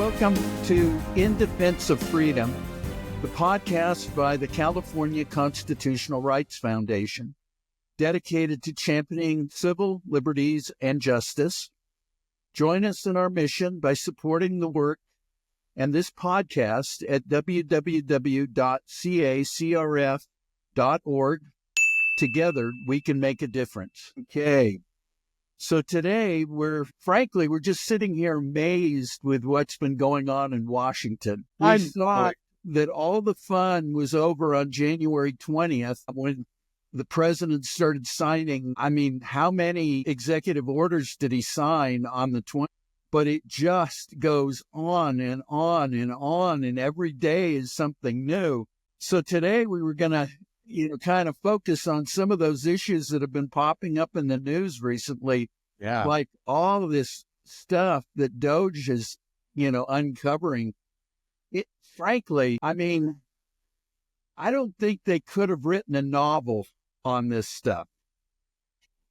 Welcome to In Defense of Freedom, the podcast by the California Constitutional Rights Foundation, dedicated to championing civil liberties and justice. Join us in our mission by supporting the work and this podcast at www.cacrf.org. Together, we can make a difference. Okay. So today, we're just sitting here amazed with what's been going on in Washington. We thought that all the fun was over on January 20th when the president started signing. I mean, how many executive orders did he sign on the 20th? But it just goes on and on and on, and every day is something new. So today we were going to kind of focus on some of those issues that have been popping up in the news recently. Yeah. Like all of this stuff that DOGE is, uncovering. Frankly, I mean, I don't think they could have written a novel on this stuff.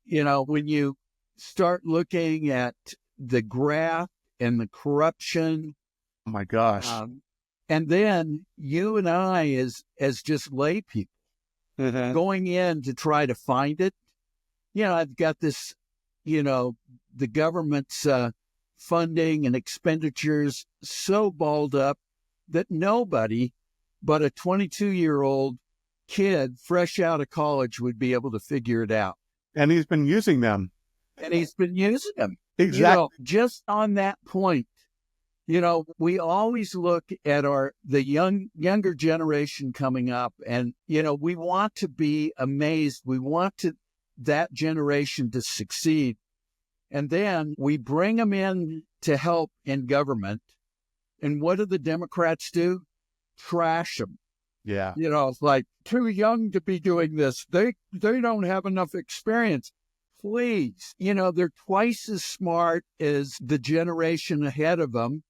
When you start looking at the graft and the corruption. Oh my gosh. And then you and I as just lay people, going in to try to find it. I've got this, the government's funding and expenditures so balled up that nobody but a 22-year-old kid fresh out of college would be able to figure it out. And he's been using them. Exactly. Just on that point, we always look at the younger generation coming up, and we want to be amazed. We want that generation to succeed, and then we bring them in to help in government. And what do the Democrats do? Trash them. Yeah. It's like, too young to be doing this. They don't have enough experience. Please, they're twice as smart as the generation ahead of them.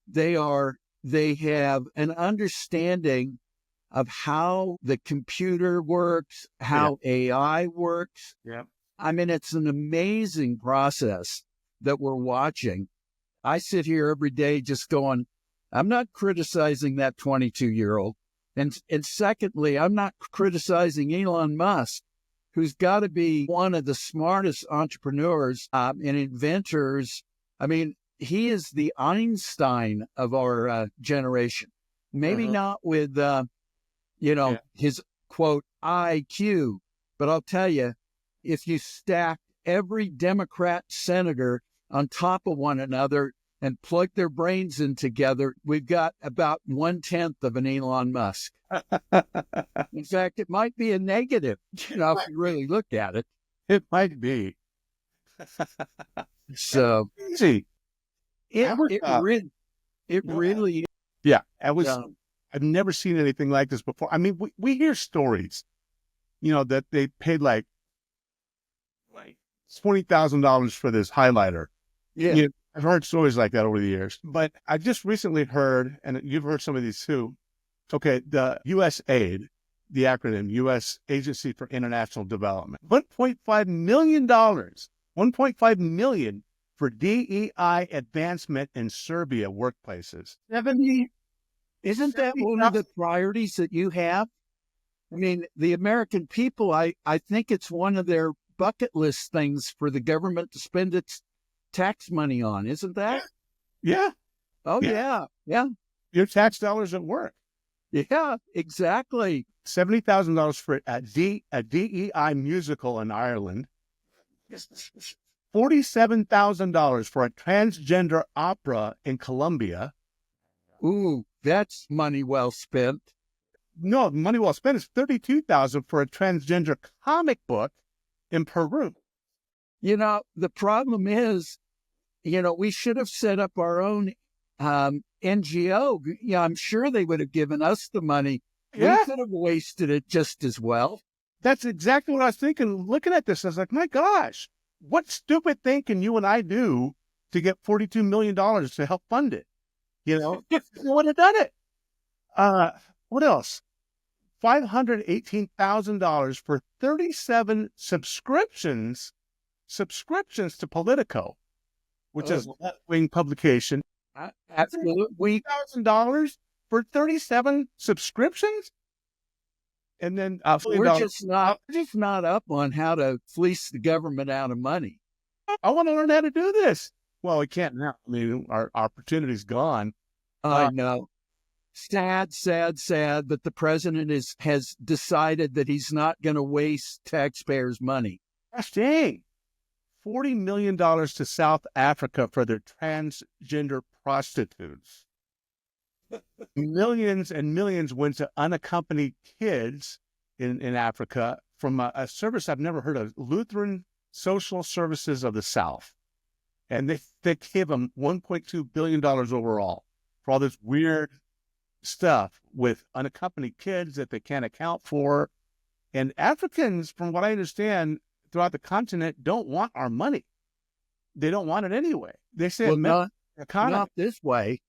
They have an understanding of how the computer works, how AI works. Yeah. I mean, it's an amazing process that we're watching. I sit here every day just going, I'm not criticizing that 22-year-old. And secondly, I'm not criticizing Elon Musk, who's got to be one of the smartest entrepreneurs and inventors. I mean, he is the Einstein of our generation. Maybe not with, his, quote, IQ. But I'll tell you, if you stack every Democrat senator on top of one another and plug their brains in together, we've got about 1/10 of an Elon Musk. In fact, it might be a negative, if you really look at it. It might be. So easy. It really. Yeah, I've never seen anything like this before. I mean, we hear stories, that they paid like $20,000 for this highlighter. Yeah. I've heard stories like that over the years, but I just recently heard, and you've heard some of these too. Okay, the USAID, the acronym U.S. Agency for International Development, $1.5 million, $1.5 million for DEI advancement in Serbia workplaces. 70. Isn't that one of the priorities that you have? I mean, the American people, I think it's one of their bucket list things for the government to spend its tax money on, isn't that? Yeah. Oh, yeah. Your tax dollars at work. Yeah, exactly. $70,000 for a DEI musical in Ireland. $47,000 for a transgender opera in Colombia. Ooh, that's money well spent. No, money well spent is $32,000 for a transgender comic book in Peru. The problem is, we should have set up our own NGO. Yeah, I'm sure they would have given us the money. Yeah. We could have wasted it just as well. That's exactly what I was thinking. Looking at this, I was like, my gosh, what stupid thing can you and I do to get $42 million to help fund it? We would have done it. What else? $518,000 for 37 subscriptions to Politico, which is a left-wing publication. Absolutely. $1,000 for 37 subscriptions? And then We're just not up on how to fleece the government out of money. I want to learn how to do this. Well, we can't now. I mean, our opportunity's gone. I know. Sad, sad, sad. But the president has decided that he's not going to waste taxpayers' money. Gosh dang. $40 million to South Africa for their transgender prostitutes. Millions and millions went to unaccompanied kids in Africa from a service I've never heard of, Lutheran Social Services of the South. And they gave them $1.2 billion overall for all this weird stuff with unaccompanied kids that they can't account for. And Africans, from what I understand, throughout the continent, don't want our money. They don't want it anyway. They say, well, not this way.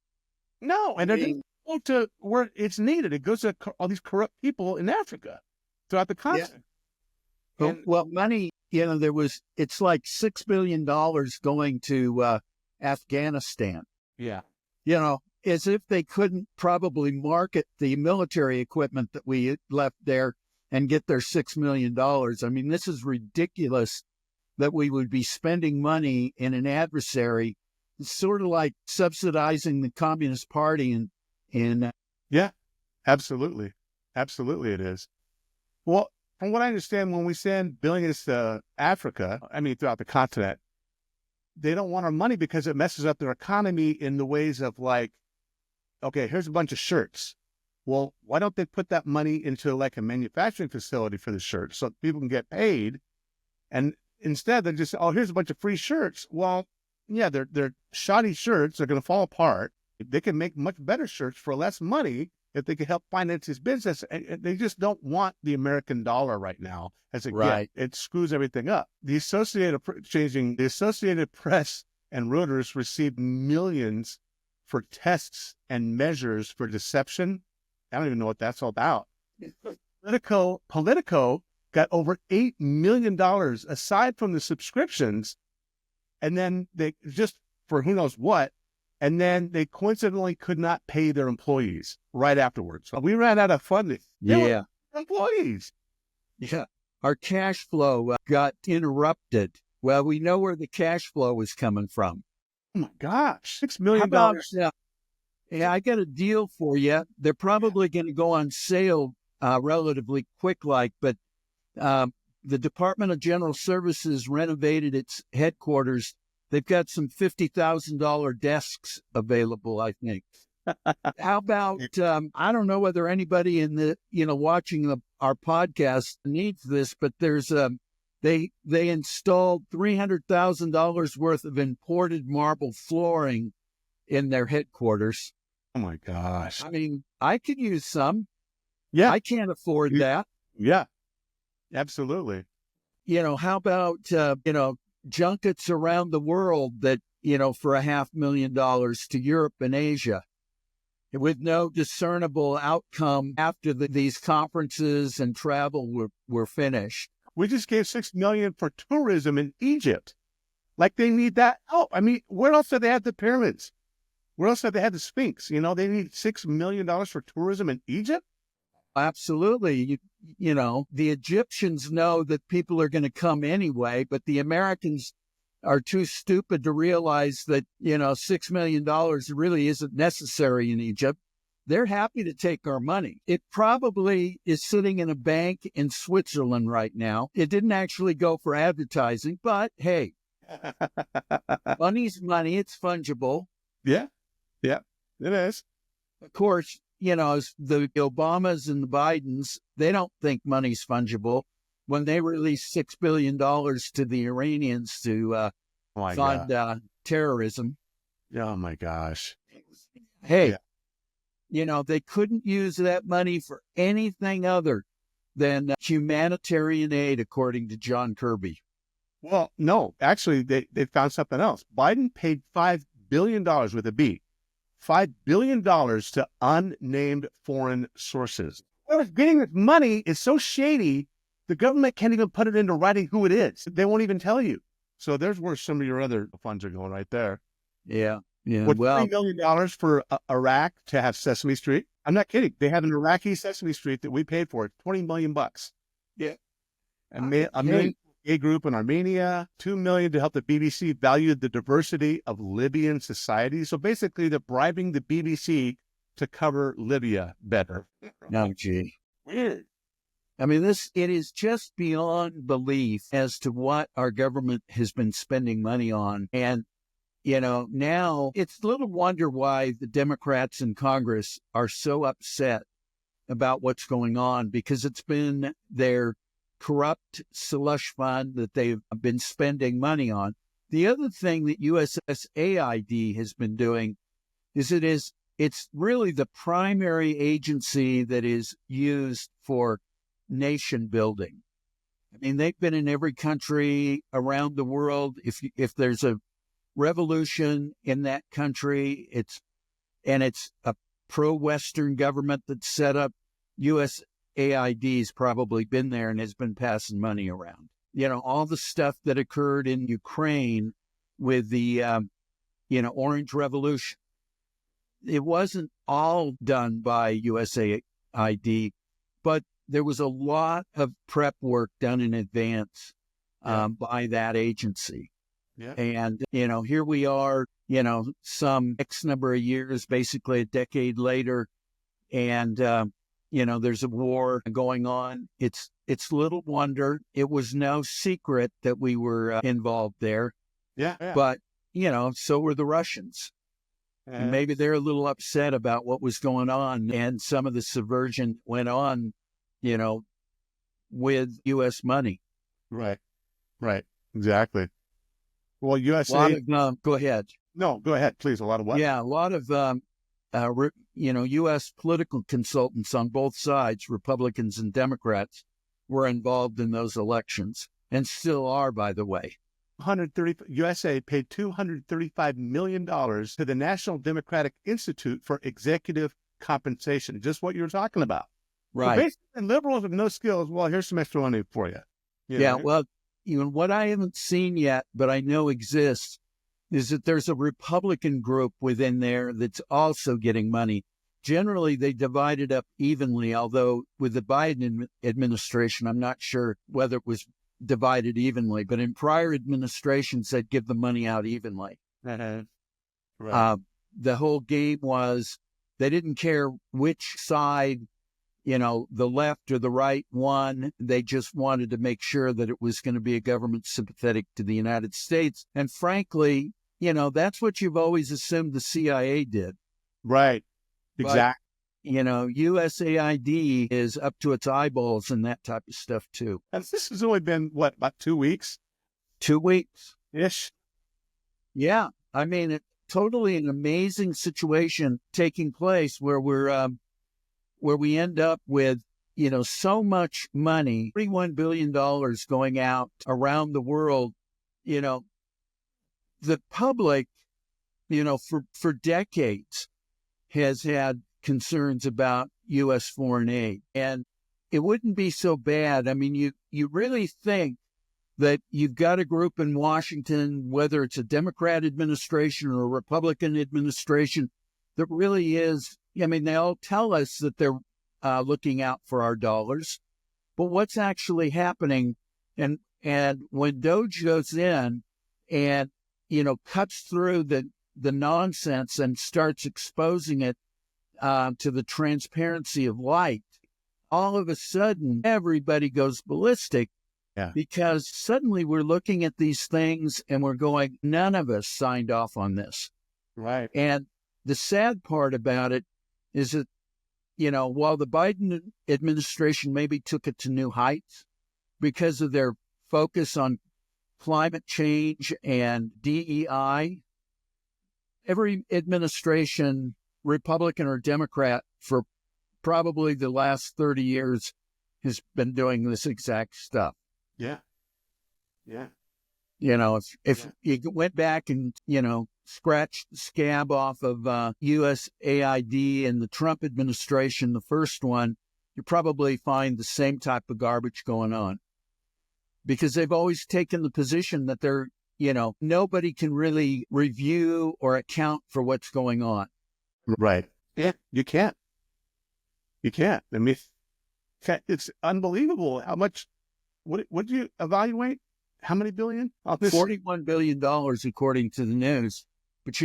No, and it doesn't go to where it's needed. It goes to all these corrupt people in Africa throughout the continent. Yeah. Well, money, it's like $6 billion going to Afghanistan. Yeah. As if they couldn't probably market the military equipment that we left there and get their $6 million. I mean, this is ridiculous that we would be spending money in an adversary. It's sort of like subsidizing the Communist Party. Yeah, absolutely. Absolutely it is. Well, from what I understand, when we send billions to Africa, throughout the continent, they don't want our money because it messes up their economy in the ways of like, okay, here's a bunch of shirts. Well, why don't they put that money into like a manufacturing facility for the shirts so people can get paid? And instead they just, here's a bunch of free shirts. Well, yeah, they're shoddy shirts. They're going to fall apart. They can make much better shirts for less money if they can help finance his business. And they just don't want the American dollar right now as a gift. It screws everything up. The Associated Press and Reuters received millions for tests and measures for deception. I don't even know what that's all about. Politico got over $8 million aside from the subscriptions. And then they just for who knows what. And then they coincidentally could not pay their employees right afterwards. So we ran out of funding. Yeah. Employees. Yeah. Our cash flow got interrupted. Well, we know where the cash flow was coming from. Oh my gosh. $6 million. Yeah, I got a deal for you. They're probably going to go on sale relatively quick, but the Department of General Services renovated its headquarters. They've got some $50,000 desks available, I think. How about, I don't know whether anybody in the, watching our podcast needs this, but there's they installed $300,000 worth of imported marble flooring in their headquarters. Oh my gosh. I could use some. Yeah. I can't afford that. Yeah, absolutely. How about, junkets around the world that, for $500,000 to Europe and Asia with no discernible outcome after these conferences and travel were finished. We just gave $6 million for tourism in Egypt. Like they need that help. Where else have they had the pyramids? Where else have they had the Sphinx? They need $6 million for tourism in Egypt? Absolutely. The Egyptians know that people are going to come anyway, but the Americans are too stupid to realize that, $6 million really isn't necessary in Egypt. They're happy to take our money. It probably is sitting in a bank in Switzerland right now. It didn't actually go for advertising, but hey, money's money. It's fungible. Yeah, it is. Of course, the Obamas and the Bidens, they don't think money's fungible. When they release $6 billion to the Iranians to fund terrorism. Oh, my gosh. Hey, they couldn't use that money for anything other than humanitarian aid, according to John Kirby. Well, no, actually, they found something else. Biden paid $5 billion with a B. $5 billion to unnamed foreign sources. Well, getting this money is so shady, the government can't even put it into writing who it is. They won't even tell you. So there's where some of your other funds are going right there. Yeah. Yeah. What, Well, $20 million for Iraq to have Sesame Street? I'm not kidding. They have an Iraqi Sesame Street that we paid for. 20 million bucks. yeah. A million gay group in Armenia, 2 million to help the BBC value the diversity of Libyan society. So basically, they're bribing the BBC to cover Libya better. No, gee. Weird. I mean, it is just beyond belief as to what our government has been spending money on. And, now it's little wonder why the Democrats in Congress are so upset about what's going on, because it's been their corrupt slush fund that they've been spending money on. The other thing that USAID has been doing is it's really the primary agency that is used for nation building. I mean, they've been in every country around the world. If there's a revolution in that country, it's a pro-Western government that's set up, USAID's probably been there and has been passing money around. All the stuff that occurred in Ukraine with the, Orange Revolution. It wasn't all done by USAID, but there was a lot of prep work done in advance by that agency. Yeah. And, here we are, some X number of years, basically a decade later, and, there's a war going on. It's little wonder. It was no secret that we were involved there. Yeah. But, so were the Russians. And maybe they're a little upset about what was going on and some of the subversion went on, with U.S. money. Right. Exactly. Well, USA. Go ahead. No, go ahead, please. A lot of what? Yeah, a lot of, U.S. political consultants on both sides, Republicans and Democrats, were involved in those elections and still are, by the way. USA paid $235 million to the National Democratic Institute for Executive Compensation, just what you were talking about. Right. So basically, liberals with no skills, well, here's some extra money for you. Well, what I haven't seen yet, but I know exists, is that there's a Republican group within there that's also getting money. Generally, they divide it up evenly, although with the Biden administration, I'm not sure whether it was divided evenly, but in prior administrations, they'd give the money out evenly. Right. The whole game was they didn't care which side, the left or the right won. They just wanted to make sure that it was going to be a government sympathetic to the United States. And frankly, that's what you've always assumed the CIA did. Right. Exactly. USAID is up to its eyeballs in that type of stuff too. And this has only been, about 2 weeks? 2 weeks. Ish. Yeah. I mean, it's totally an amazing situation taking place where where we end up with, so much money, $31 billion going out around the world. The public, for decades has had concerns about U.S. foreign aid. And it wouldn't be so bad. I mean, you really think that you've got a group in Washington, whether it's a Democrat administration or a Republican administration, that really is, they all tell us that they're looking out for our dollars. But what's actually happening? And when DOGE goes in and, cuts through the nonsense and starts exposing it to the transparency of light, all of a sudden, everybody goes ballistic. Yeah. Because suddenly we're looking at these things and we're going, none of us signed off on this. Right. And the sad part about it is that, while the Biden administration maybe took it to new heights because of their focus on climate change and DEI, every administration, Republican or Democrat, for probably the last 30 years has been doing this exact stuff. Yeah. Yeah. If you went back and, scratched the scab off of USAID and the Trump administration, the first one, you probably find the same type of garbage going on. Because they've always taken the position that they're nobody can really review or account for what's going on. Right. Yeah, you can't. You can't. I mean, it's unbelievable how much, what do you evaluate? How many billion? $41 billion, according to the news. But,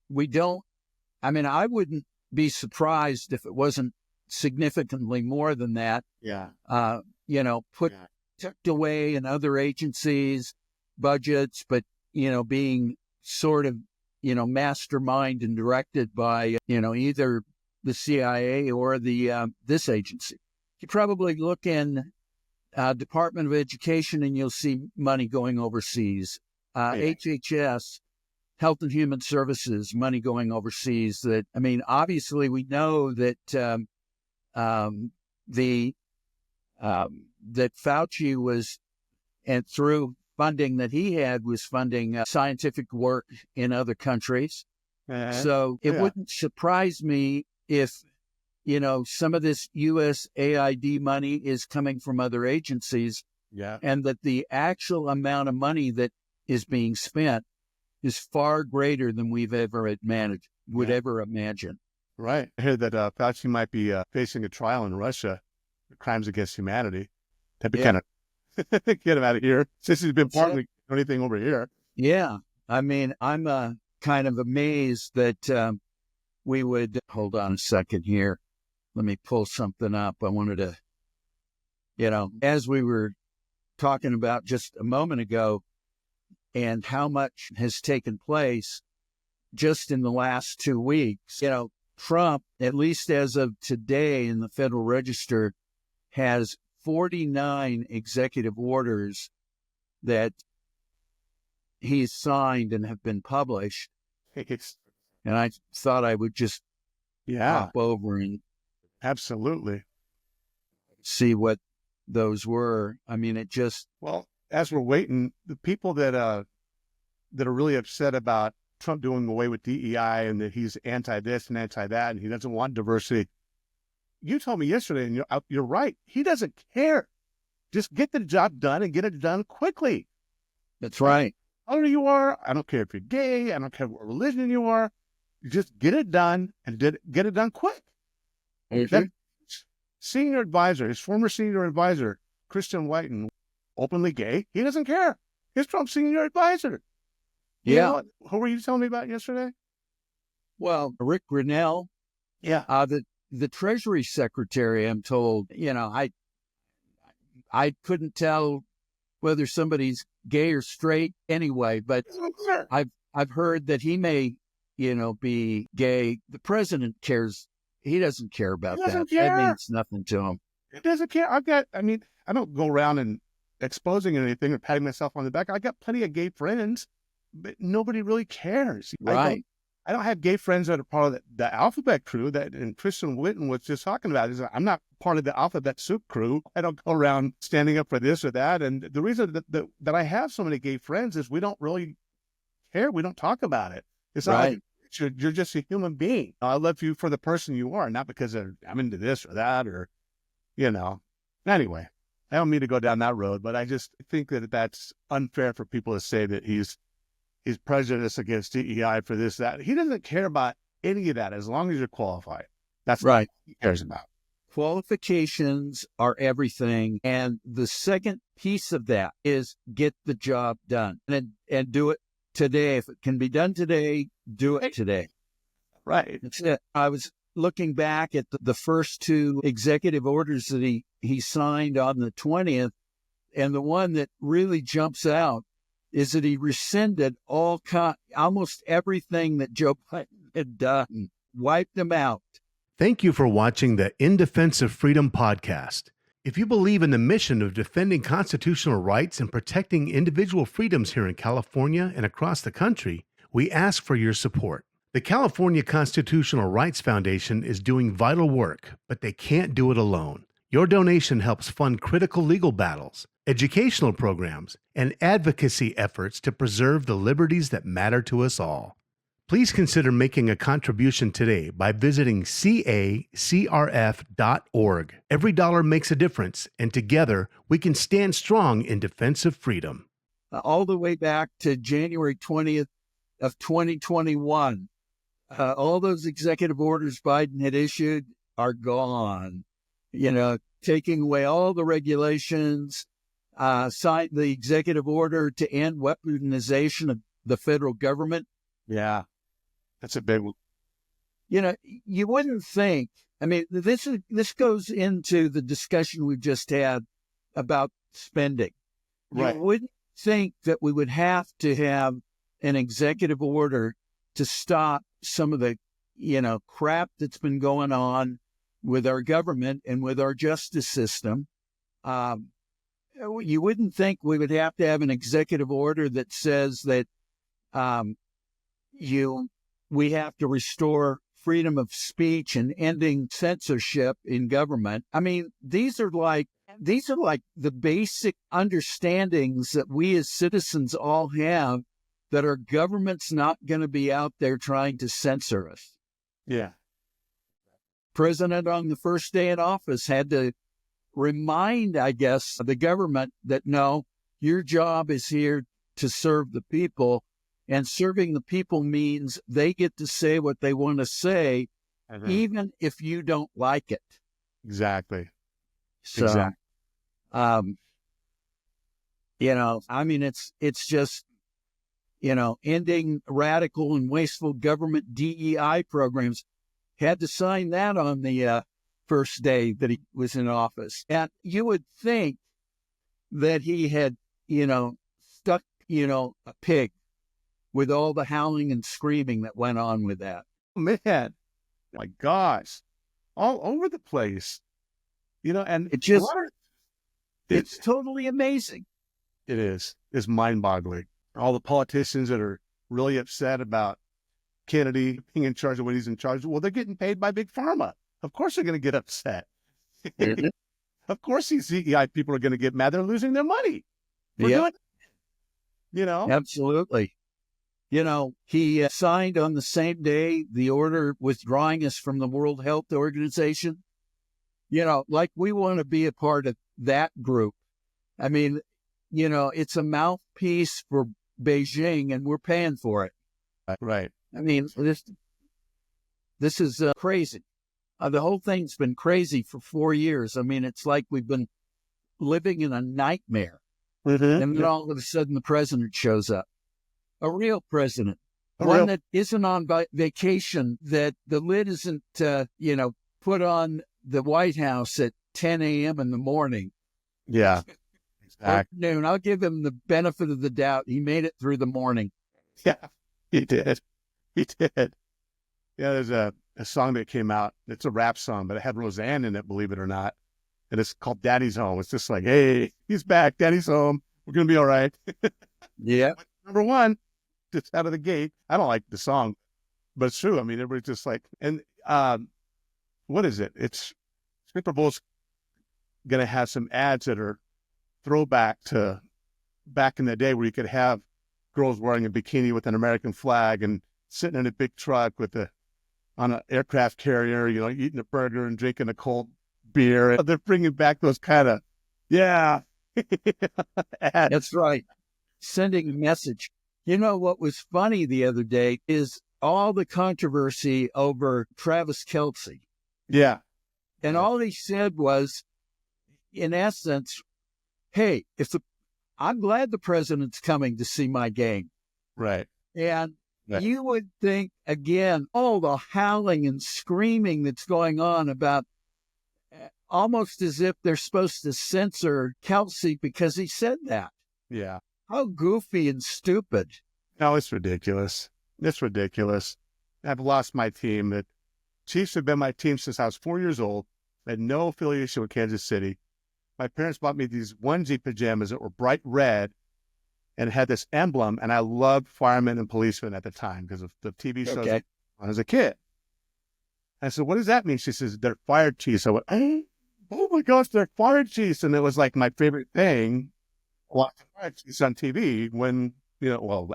we don't, I wouldn't be surprised if it wasn't significantly more than that. Yeah. Tucked away in other agencies, budgets, but, being sort of, mastermind and directed by, either the CIA or this agency. You probably look in Department of Education and you'll see money going overseas. HHS, Health and Human Services, money going overseas. Obviously we know that that Fauci was, and through funding that he had, was funding scientific work in other countries. So it wouldn't surprise me if, some of this USAID money is coming from other agencies, and that the actual amount of money that is being spent is far greater than we've ever ever imagine. Right. I heard that Fauci might be facing a trial in Russia for crimes against humanity. That'd be kind of get him out of here, since he's been partly anything over here. Yeah. I'm kind of amazed that we would, hold on a second here. Let me pull something up. I wanted to, as we were talking about just a moment ago, and how much has taken place just in the last 2 weeks. Trump, at least as of today in the Federal Register, has 49 executive orders that he's signed and have been published. And I thought I would just hop over and absolutely see what those were. Well, as we're waiting, the people that are really upset about Trump doing away with DEI and that he's anti this and anti that and he doesn't want diversity. You told me yesterday, and you're right. He doesn't care. Just get the job done and get it done quickly. That's right. Whoever you are, I don't care if you're gay. I don't care what religion you are. You just get it done and get it done quick. That senior advisor, his former senior advisor, Christian Whiten, openly gay. He doesn't care. He's Trump's senior advisor. Yeah. Who were you telling me about yesterday? Well, Rick Grinnell. Yeah. The Treasury Secretary, I'm told, I couldn't tell whether somebody's gay or straight anyway, but I've heard that he may, be gay. The president cares. He doesn't care about that. That means nothing to him. He doesn't care. I don't go around and exposing anything or patting myself on the back. I got plenty of gay friends, but nobody really cares. Right. I don't have gay friends that are part of the alphabet crew and Christian Whitten was just talking about. I'm not part of the alphabet soup crew. I don't go around standing up for this or that. And the reason that I have so many gay friends is we don't really care. We don't talk about it. It's not like you're just a human being. I love you for the person you are, not because I'm into this or that or, Anyway, I don't mean to go down that road, but I just think that that's unfair for people to say that he's prejudiced against DEI for this, that. He doesn't care about any of that as long as you're qualified. That's right. What he cares about. Qualifications are everything. And the second piece of that is get the job done and do it today. If it can be done today, do it today. Right. That's it. I was looking back at the first two executive orders that he signed on the 20th, and the one that really jumps out is that he rescinded almost everything that Joe Biden had done, wiped them out. Thank you for watching the In Defense of Freedom podcast. If you believe in the mission of defending constitutional rights and protecting individual freedoms here in California and across the country, we ask for your support. The California Constitutional Rights Foundation is doing vital work, but they can't do it alone. Your donation helps fund critical legal battles, educational programs, and advocacy efforts to preserve the liberties that matter to us all. Please consider making a contribution today by visiting cacrf.org. Every dollar makes a difference, and together we can stand strong in defense of freedom. all the way back to January 20th of 2021. All those executive orders Biden had issued are gone. Taking away all the regulations, signed the executive order to end weaponization of the federal government. Yeah, that's a big one. You wouldn't think. I mean, this goes into the discussion we've just had about spending. Right. You wouldn't think that we would have to have an executive order to stop some of the, crap that's been going on with our government and with our justice system. You wouldn't think we would have to have an executive order that says that we have to restore freedom of speech and ending censorship in government. I mean, these are like the basic understandings that we as citizens all have, that our government's not going to be out there trying to censor us. Yeah. President on the first day in office had to remind, I guess, the government that no, your job is here to serve the people, and serving the people means they get to say what they want to say, even if you don't like it. Exactly. So, exactly. I mean, it's just, ending radical and wasteful government DEI programs. Had to sign that on the first day that he was in office. And you would think that he had, stuck, a pig with all the howling and screaming that went on with that. Man, my gosh, all over the place, and it's totally amazing. It is. It's mind-boggling. All the politicians that are really upset about Kennedy being in charge of what he's in charge of, well, they're getting paid by Big Pharma. Of course they're going to get upset. Of course these CEI people are going to get mad. They're losing their money. Absolutely. He signed on the same day the order withdrawing us from the World Health Organization. Like we want to be a part of that group. I mean, it's a mouthpiece for Beijing, and we're paying for it. Right. I mean, this is crazy. The whole thing's been crazy for 4 years. I mean, it's like we've been living in a nightmare. And then all of a sudden the president shows up. A real president. One that isn't on vacation, that the lid isn't, put on the White House at 10 a.m. in the morning. Yeah. Exactly. Noon. I'll give him the benefit of the doubt. He made it through the morning. Yeah, he did. He did. Yeah, there's a song that came out. It's a rap song, but it had Roseanne in it, believe it or not. And it's called Daddy's Home. It's just like, hey, he's back. Daddy's home. We're going to be all right. Yeah. Number one, just out of the gate. I don't like the song, but it's true. I mean, everybody's just like, and what is it? It's Super Bowl's going to have some ads that are throwback to back in the day where you could have girls wearing a bikini with an American flag and sitting in a big truck on an aircraft carrier, eating a burger and drinking a cold beer. They're bringing back those kind of, ads. That's right. Sending a message. What was funny the other day is all the controversy over Travis Kelce. Yeah. And all he said was, in essence, hey, I'm glad the president's coming to see my game. Right. And you would think, again, all the howling and screaming that's going on about almost as if they're supposed to censor Kelce because he said that. Yeah. How goofy and stupid. No, it's ridiculous. It's ridiculous. I've lost my team. The Chiefs have been my team since I was 4 years old. I had no affiliation with Kansas City. My parents bought me these onesie pajamas that were bright red and had this emblem, and I loved firemen and policemen at the time because of the TV shows when I was a kid. I said, what does that mean? She says, they're fire chiefs. I went, oh my gosh, they're fire chiefs. And it was like my favorite thing, watching fire chiefs on TV when,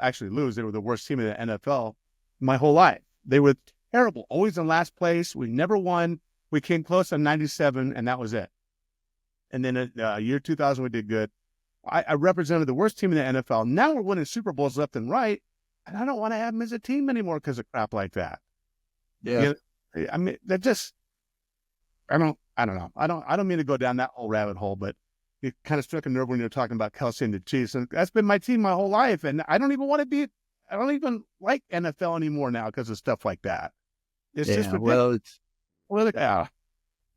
actually lose. They were the worst team in the NFL my whole life. They were terrible, always in last place. We never won. We came close in 97, and that was it. And then in year 2000, we did good. I represented the worst team in the NFL. Now we're winning Super Bowls left and right, and I don't want to have them as a team anymore because of crap like that. Yeah. I mean, that just, I don't know. I don't mean to go down that whole rabbit hole, but it kind of struck a nerve when you were talking about Kelsey and the Chiefs. And that's been my team my whole life. And I don't even like NFL anymore now because of stuff like that. It's just ridiculous. Yeah.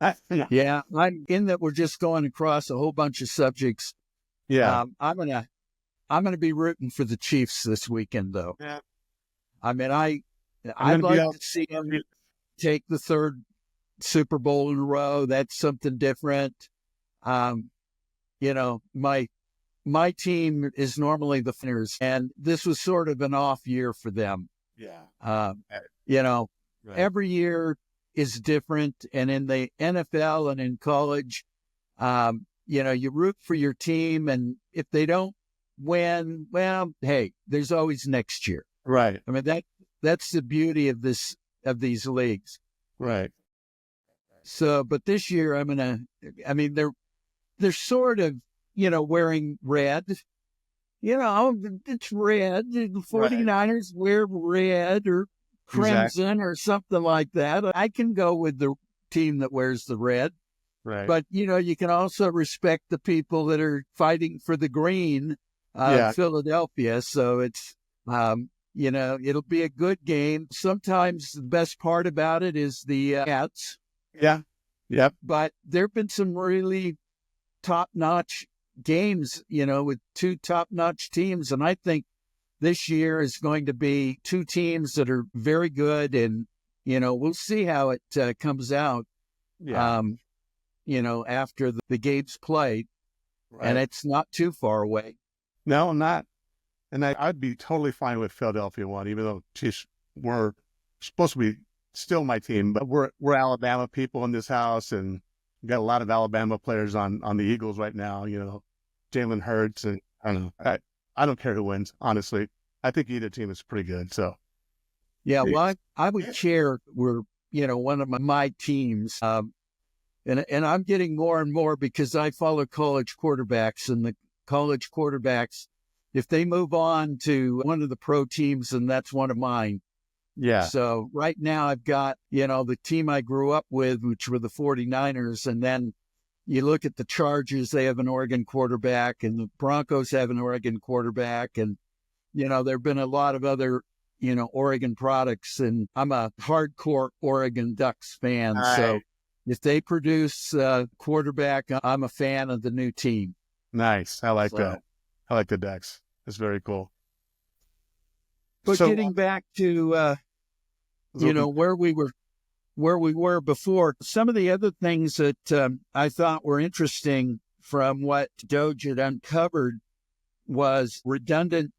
I'm in that we're just going across a whole bunch of subjects. Yeah. I'm gonna be rooting for the Chiefs this weekend, though. Yeah. I mean, I'd like to see them take the third Super Bowl in a row. That's something different. You know, my team is normally the winners, and this was sort of an off year for them. Yeah. You know, Right. every year is different, and in the NFL and in college, you know, you root for your team, and if they don't win, well, hey, there's always next year. Right. I mean, that's the beauty of these leagues. Right. So, but this year they're sort of, you know, wearing red. You know, it's red. The 49ers wear red or crimson or something like that. I can go with the team that wears the red. Right. But, you know, you can also respect the people that are fighting for the green, Philadelphia. So it's, you know, it'll be a good game. Sometimes the best part about it is the hats. Yeah. Yep. But there have been some really top-notch games, you know, with two top-notch teams. And I think this year is going to be two teams that are very good. And, you know, we'll see how it comes out. Yeah. You know, after the games played, and it's not too far away. No, not. And I'd be totally fine with Philadelphia one, even though Chiefs were supposed to be still my team. But we're Alabama people in this house, and we got a lot of Alabama players on the Eagles right now. You know, Jalen Hurts, and I don't know. I don't care who wins, honestly. I think either team is pretty good. So, yeah, well, I would share one of my teams. And I'm getting more and more because I follow college quarterbacks, and the college quarterbacks, if they move on to one of the pro teams, and that's one of mine. Yeah. So right now I've got, you know, the team I grew up with, which were the 49ers. And then you look at the Chargers, they have an Oregon quarterback, and the Broncos have an Oregon quarterback. And, you know, there've been a lot of other, you know, Oregon products, and I'm a hardcore Oregon Ducks fan. All so right. If they produce a quarterback, I'm a fan of the new team. Nice. I like that. I like the Ducks. It's very cool. But getting back to, you know, where we were before, some of the other things that I thought were interesting from what DOGE had uncovered was redundant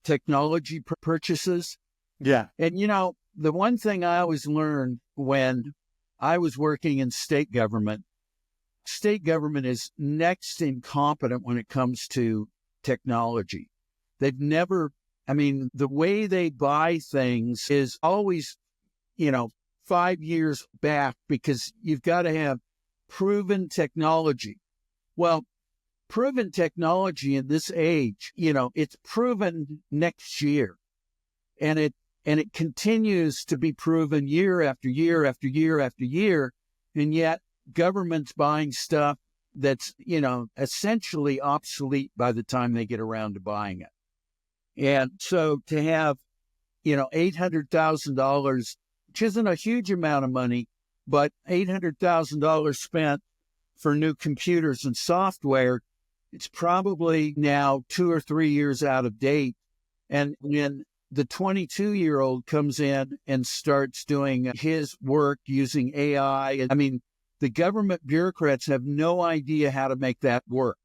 technology purchases. Yeah. And, you know, the one thing I always learned when I was working in state government is next incompetent when it comes to technology. They've never, I mean, the way they buy things is always, you know, 5 years back, because you've got to have proven technology. Well, proven technology in this age, you know, it's proven next year. And it continues to be proven year after year after year after year. And yet government's buying stuff that's, you know, essentially obsolete by the time they get around to buying it. And so to have, you know, $800,000, which isn't a huge amount of money, but $800,000 spent for new computers and software, it's probably now 2 or 3 years out of date. And when the 22-year-old comes in and starts doing his work using AI, I mean, the government bureaucrats have no idea how to make that work.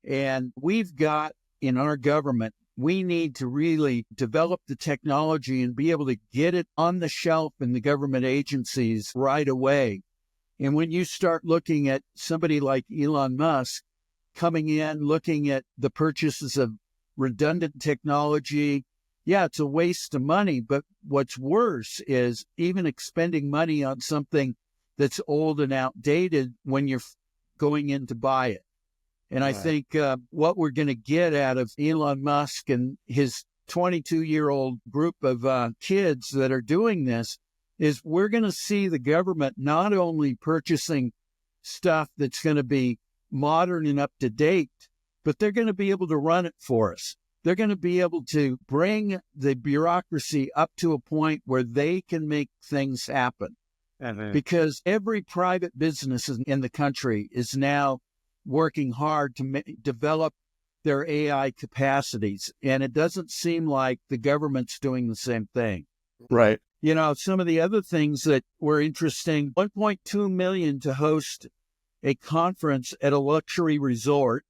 And we've got, in our government, we need to really develop the technology and be able to get it on the shelf in the government agencies right away. And when you start looking at somebody like Elon Musk coming in, looking at the purchases of redundant technology, yeah, it's a waste of money. But what's worse is even expending money on something that's old and outdated when you're going in to buy it. And I think what we're going to get out of Elon Musk and his 22-year-old group of kids that are doing this is we're going to see the government not only purchasing stuff that's going to be modern and up to date, but they're going to be able to run it for us. They're going to be able to bring the bureaucracy up to a point where they can make things happen. Because every private business in the country is now working hard to develop their AI capacities. And it doesn't seem like the government's doing the same thing. Right. You know, some of the other things that were interesting, $1.2 million to host a conference at a luxury resort,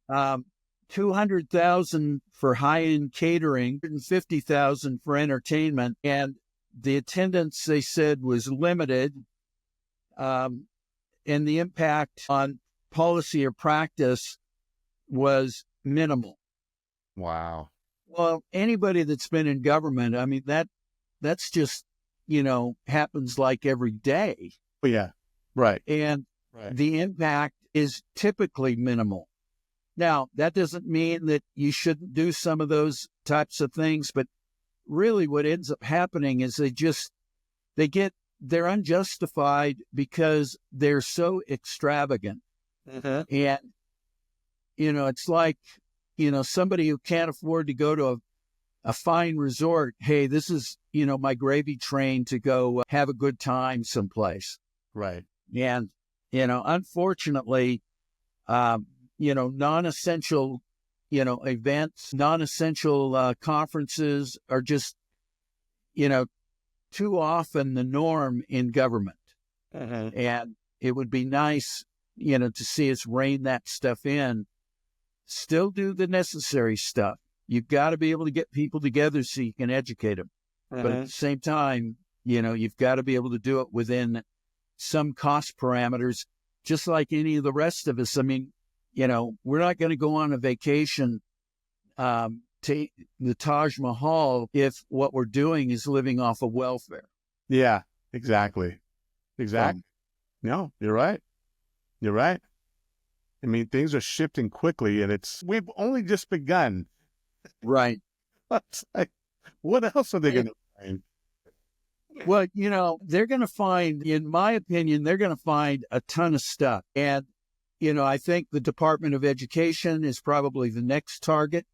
$200,000 for high-end catering, $150,000 for entertainment, and the attendance, they said, was limited, and the impact on policy or practice was minimal. Wow. Well, anybody that's been in government, I mean, that's just, happens like every day. Oh, yeah. Right. And the impact is typically minimal. Now, that doesn't mean that you shouldn't do some of those types of things, but really what ends up happening is they're unjustified because they're so extravagant. And, it's like, somebody who can't afford to go to a fine resort. Hey, this is, my gravy train to go have a good time someplace. Right. And, unfortunately, non-essential, events, non-essential conferences are just, too often the norm in government. And it would be nice, to see us rein that stuff in, still do the necessary stuff. You've got to be able to get people together so you can educate them. But at the same time, you've got to be able to do it within some cost parameters, just like any of the rest of us. I mean, we're not going to go on a vacation to the Taj Mahal if what we're doing is living off of welfare. Yeah, exactly. No, you're right. You're right. I mean, things are shifting quickly, and we've only just begun. Right. What else are they going to find? Well, they're going to find, in my opinion, they're going to find a ton of stuff. And, I think the Department of Education is probably the next target.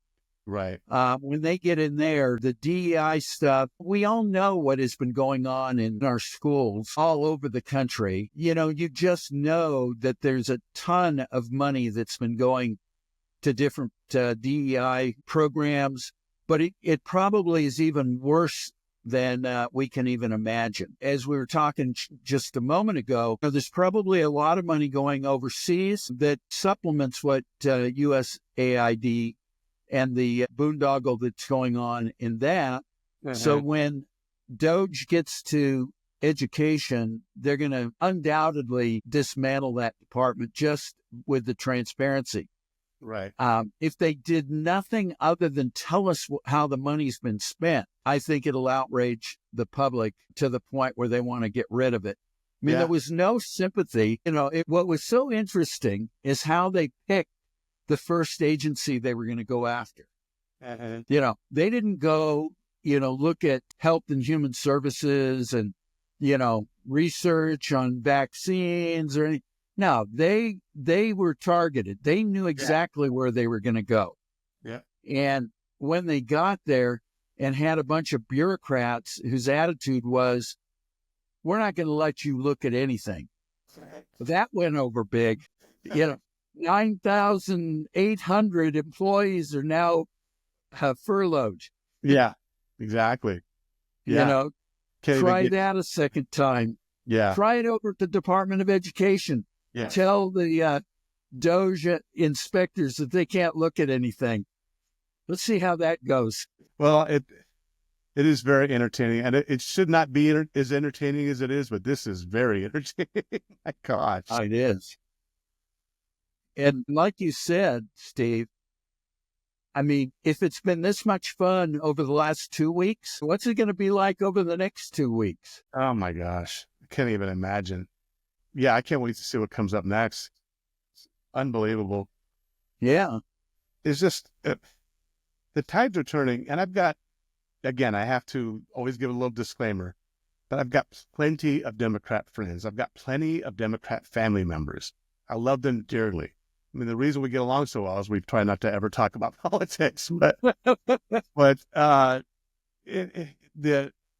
Right. When they get in there, the DEI stuff, we all know what has been going on in our schools all over the country. You just know that there's a ton of money that's been going to different DEI programs, but it probably is even worse than we can even imagine. As we were talking just a moment ago, there's probably a lot of money going overseas that supplements what USAID and the boondoggle that's going on in that. So when DOGE gets to education, they're going to undoubtedly dismantle that department just with the transparency. Right. If they did nothing other than tell us how the money's been spent, I think it'll outrage the public to the point where they want to get rid of it. I mean, there was no sympathy. What was so interesting is how they picked the first agency they were going to go after. They didn't go, look at Health and Human Services and, research on vaccines or anything. No, they were targeted. They knew exactly where they were going to go. Yeah. And when they got there and had a bunch of bureaucrats whose attitude was, we're not going to let you look at anything. That went over big. 9,800 employees are now furloughed. Yeah, exactly. Yeah. Try that a second time. Yeah. Try it over at the Department of Education. Yeah. Tell the DOGE inspectors that they can't look at anything. Let's see how that goes. Well, it is very entertaining, and it should not be as entertaining as it is, but this is very entertaining. My gosh. It is. And like you said, Steve, I mean, if it's been this much fun over the last 2 weeks, what's it going to be like over the next 2 weeks? Oh, my gosh. I can't even imagine. Yeah, I can't wait to see what comes up next. Unbelievable. Yeah. It's just the tides are turning, and I've got, again, I have to always give a little disclaimer, but I've got plenty of Democrat friends. I've got plenty of Democrat family members. I love them dearly. I mean, the reason we get along so well is we try not to ever talk about politics, but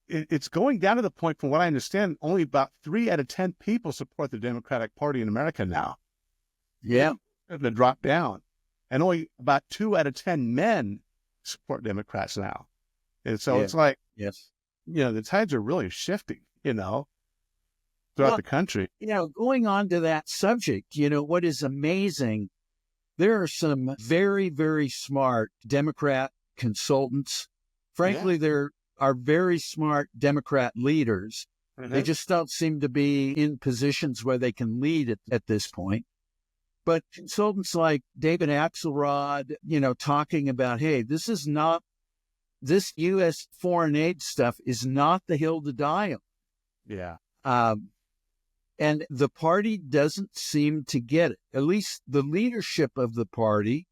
it's going down to the point, from what I understand, only about 3 out of 10 people support the Democratic Party in America now. Yeah. To drop down, and only about 2 out of 10 men support Democrats now. And so it's like, yes, the tides are really shifting, throughout the country. Going on to that subject, what is amazing, there are some very, very smart Democrat consultants. Frankly, there are very smart Democrat leaders. Mm-hmm. They just don't seem to be in positions where they can lead at this point. But consultants like David Axelrod, talking about, hey, this U.S. foreign aid stuff is not the hill to die on. Yeah. And the party doesn't seem to get it. At least the leadership of the party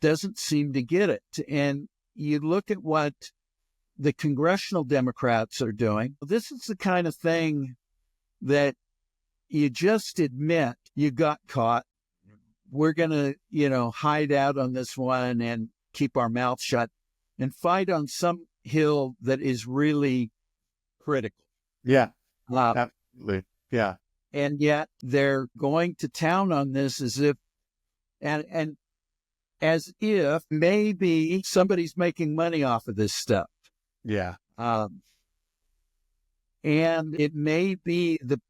doesn't seem to get it. And you look at what the congressional Democrats are doing. This is the kind of thing that you just admit you got caught. We're going to, hide out on this one and keep our mouth shut and fight on some hill that is really critical. Yeah, absolutely. Yeah. And yet they're going to town on this as if maybe somebody's making money off of this stuff. Yeah. And it may be the,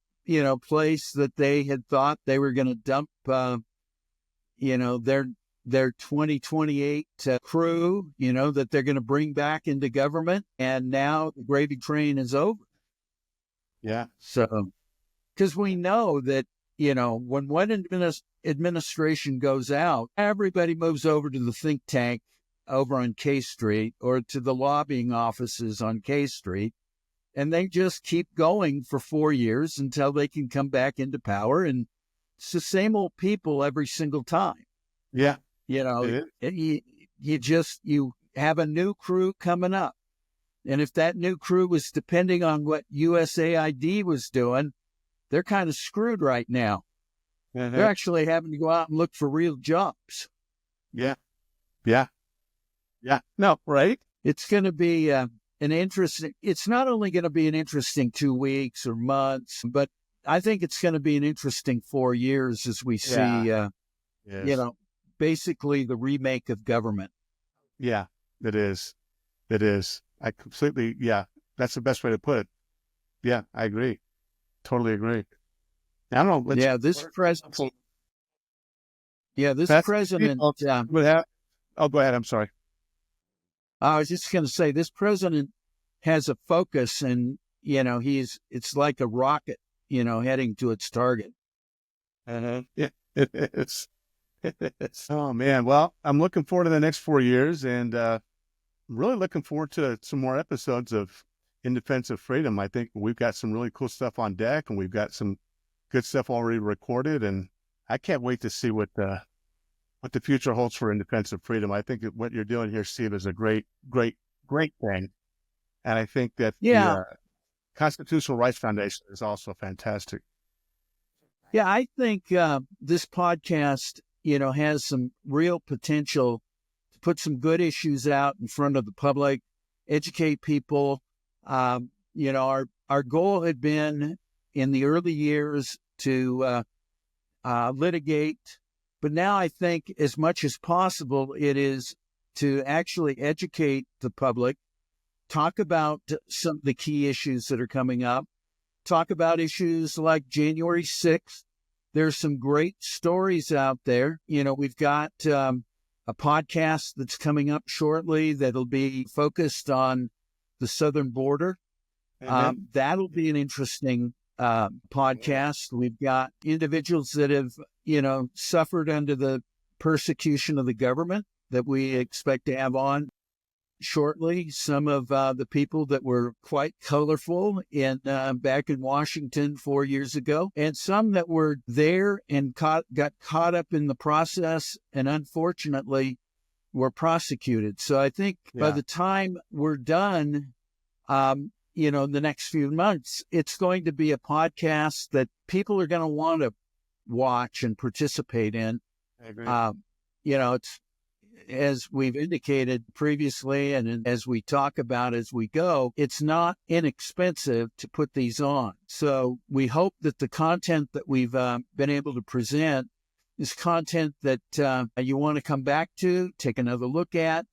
place that they had thought they were going to dump, their 2028 crew, that they're going to bring back into government. And now the gravy train is over. Yeah. So, because we know that, when one administration goes out, everybody moves over to the think tank over on K Street or to the lobbying offices on K Street. And they just keep going for 4 years until they can come back into power. And it's the same old people every single time. Yeah. You have a new crew coming up. And if that new crew was depending on what USAID was doing, they're kind of screwed right now. Mm-hmm. They're actually having to go out and look for real jobs. Yeah. Yeah. Yeah. No, right? It's going to be it's not only going to be an interesting 2 weeks or months, but I think it's going to be an interesting 4 years as we see, basically the remake of government. Yeah, it is. It is. I completely, that's the best way to put it. Yeah, I agree. Totally agree. I don't know. This president. Oh, go ahead. I'm sorry. I was just going to say, this president has a focus, and it's like a rocket, heading to its target. Yeah, it's. Oh man, well, I'm looking forward to the next 4 years, and I'm really looking forward to some more episodes of In Defense of Freedom. I think we've got some really cool stuff on deck, and we've got some good stuff already recorded, and I can't wait to see what the future holds for In Defense of Freedom. I think that what you're doing here, Steve, is a great, great, great thing, and I think that the Constitutional Rights Foundation is also fantastic. Yeah, I think this podcast, has some real potential to put some good issues out in front of the public, educate people. Our goal had been in the early years to litigate, but now I think as much as possible, it is to actually educate the public, talk about some of the key issues that are coming up, talk about issues like January 6th. There's some great stories out there. We've got a podcast that's coming up shortly that'll be focused on the southern border. Mm-hmm. That'll be an interesting podcast. We've got individuals that have, suffered under the persecution of the government that we expect to have on. shortly some of the people that were quite colorful back in Washington 4 years ago, and some that were there and got caught up in the process and unfortunately were prosecuted. So I think by the time we're done, in the next few months, it's going to be a podcast that people are going to want to watch and participate in. I agree. It's, as we've indicated previously, and as we talk about as we go, it's not inexpensive to put these on. So we hope that the content that we've been able to present is content that you want to come back to, take another look at.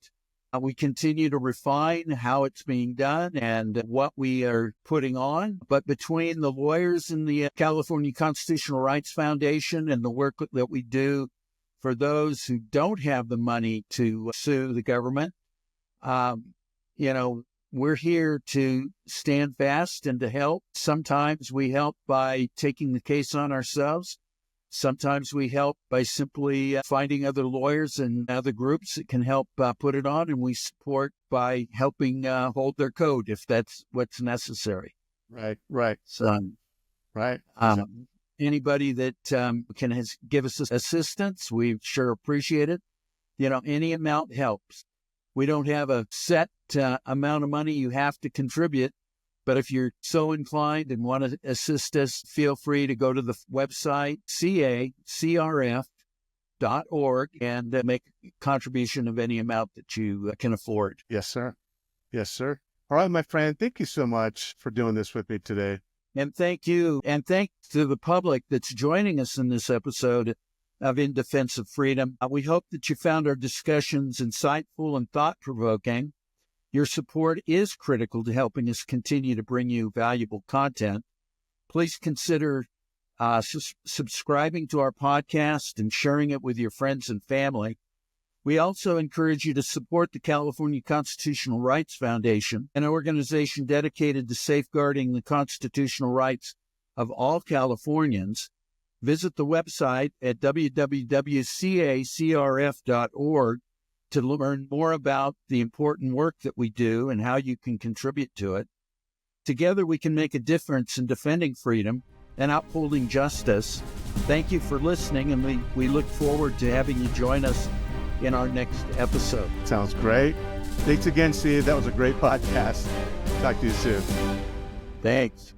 We continue to refine how it's being done and what we are putting on. But between the lawyers in the California Constitutional Rights Foundation and the work that we do for those who don't have the money to sue the government, we're here to stand fast and to help. Sometimes we help by taking the case on ourselves. Sometimes we help by simply finding other lawyers and other groups that can help put it on, and we support by helping hold their code if that's what's necessary. Right. So, right. Anybody that can give us assistance, we sure appreciate it. Any amount helps. We don't have a set amount of money you have to contribute. But if you're so inclined and want to assist us, feel free to go to the website, cacrf.org, and make a contribution of any amount that you can afford. Yes, sir. Yes, sir. All right, my friend, thank you so much for doing this with me today. And thank you. And thanks to the public that's joining us in this episode of In Defense of Freedom. We hope that you found our discussions insightful and thought-provoking. Your support is critical to helping us continue to bring you valuable content. Please consider subscribing to our podcast and sharing it with your friends and family. We also encourage you to support the California Constitutional Rights Foundation, an organization dedicated to safeguarding the constitutional rights of all Californians. Visit the website at www.cacrf.org to learn more about the important work that we do and how you can contribute to it. Together, we can make a difference in defending freedom and upholding justice. Thank you for listening, and we look forward to having you join us in our next episode. Sounds great. Thanks again, Steve. That was a great podcast. Talk to you soon. Thanks.